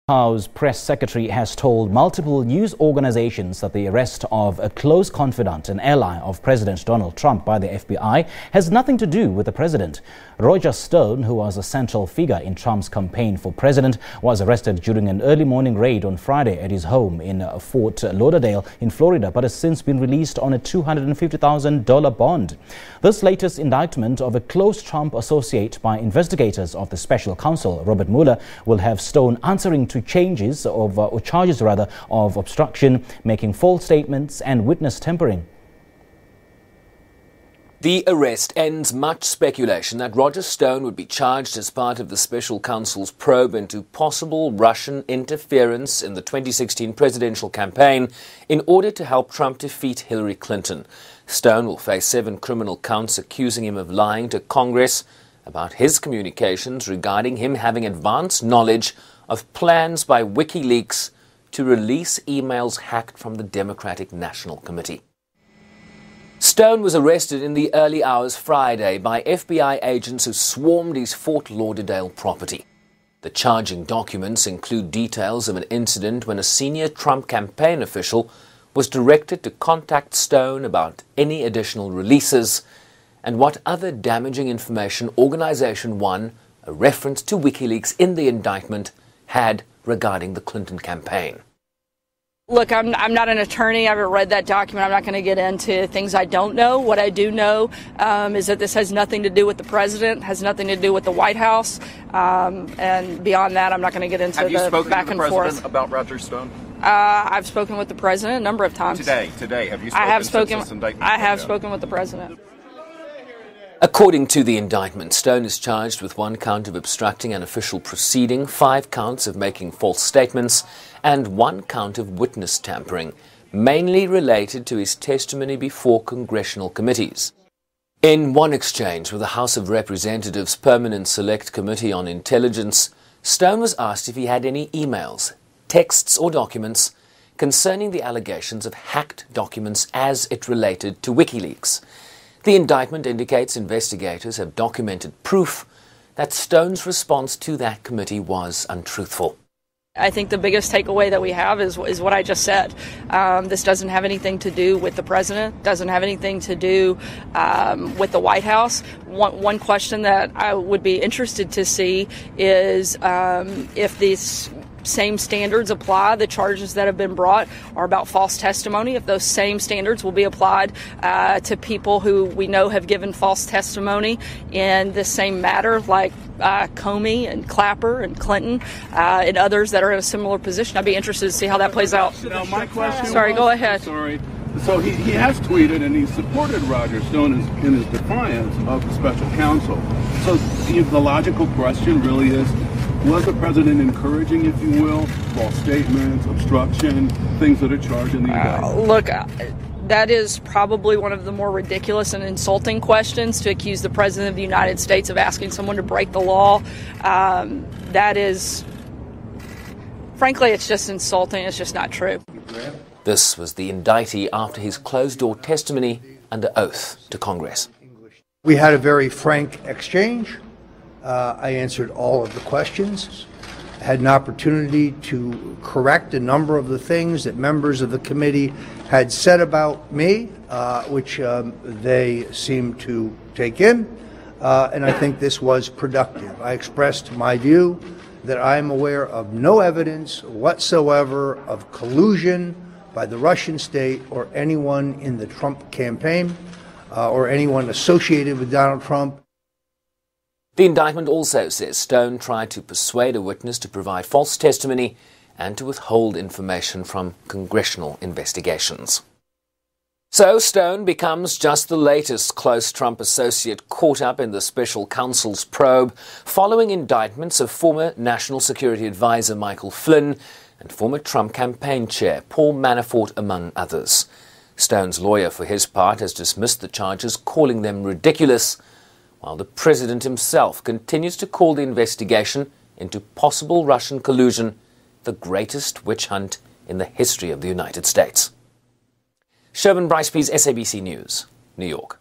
House press secretary has told multiple news organizations that the arrest of a close confidant and ally of President Donald Trump by the FBI has nothing to do with the president. Roger Stone, who was a central figure in Trump's campaign for president, was arrested during an early morning raid on Friday at his home in Fort Lauderdale in Florida, but has since been released on a $250,000 bond. This latest indictment of a close Trump associate by investigators of the Special Counsel Robert Mueller will have Stone answering to charges of obstruction, making false statements and witness tampering. The arrest ends much speculation that Roger Stone would be charged as part of the Special Counsel's probe into possible Russian interference in the 2016 presidential campaign in order to help Trump defeat Hillary Clinton. Stone will face 7 criminal counts accusing him of lying to Congress about his communications regarding him having advance knowledge of plans by WikiLeaks to release emails hacked from the Democratic National Committee. Stone was arrested in the early hours Friday by FBI agents who swarmed his Fort Lauderdale property. The charging documents include details of an incident when a senior Trump campaign official was directed to contact Stone about any additional releases and what other damaging information Organization 1, a reference to WikiLeaks in the indictment, had regarding the Clinton campaign. Look, I'm not an attorney. I haven't read that document. I'm not going to get into things I don't know. What I do know is that this has nothing to do with the president, has nothing to do with the White House, and beyond that, I'm not going to get into the back and forth. Have you spoken to the president about Roger Stone? I've spoken with the president a number of times. Today, have you spoken? I have spoken with the president. According to the indictment, Stone is charged with 1 count of obstructing an official proceeding, 5 counts of making false statements, and 1 count of witness tampering, mainly related to his testimony before congressional committees. In one exchange with the House of Representatives' Permanent Select Committee on Intelligence, Stone was asked if he had any emails, texts or documents concerning the allegations of hacked documents as it related to WikiLeaks. The indictment indicates investigators have documented proof that Stone's response to that committee was untruthful. I think the biggest takeaway that we have is what I just said. This doesn't have anything to do with the president, doesn't have anything to do with the White House. One question that I would be interested to see is if these same standards apply. The charges that have been brought are about false testimony. If those same standards will be applied to people who we know have given false testimony in the same matter, like Comey and Clapper and Clinton and others that are in a similar position, I'd be interested to see how that plays out. Now, my question go ahead. Sorry. So he has tweeted and he supported Roger Stone in his defiance of the special counsel. So the logical question really is, was the president encouraging, if you will, false statements, obstruction, things that are charged in the indictment? Look, that is probably one of the more ridiculous and insulting questions, to accuse the president of the United States of asking someone to break the law. That is, frankly, it's just insulting. It's just not true. This was the indictee after his closed-door testimony under oath to Congress. We had a very frank exchange. I answered all of the questions. I had an opportunity to correct a number of the things that members of the committee had said about me, which they seemed to take in, and I think this was productive. I expressed my view that I am aware of no evidence whatsoever of collusion by the Russian state or anyone in the Trump campaign or anyone associated with Donald Trump. The indictment also says Stone tried to persuade a witness to provide false testimony and to withhold information from congressional investigations. So Stone becomes just the latest close Trump associate caught up in the Special Counsel's probe, following indictments of former National Security Advisor Michael Flynn and former Trump campaign chair Paul Manafort, among others. Stone's lawyer, for his part, has dismissed the charges, calling them ridiculous, while the president himself continues to call the investigation into possible Russian collusion the greatest witch hunt in the history of the United States. Sherman Bryce-Pease, SABC News, New York.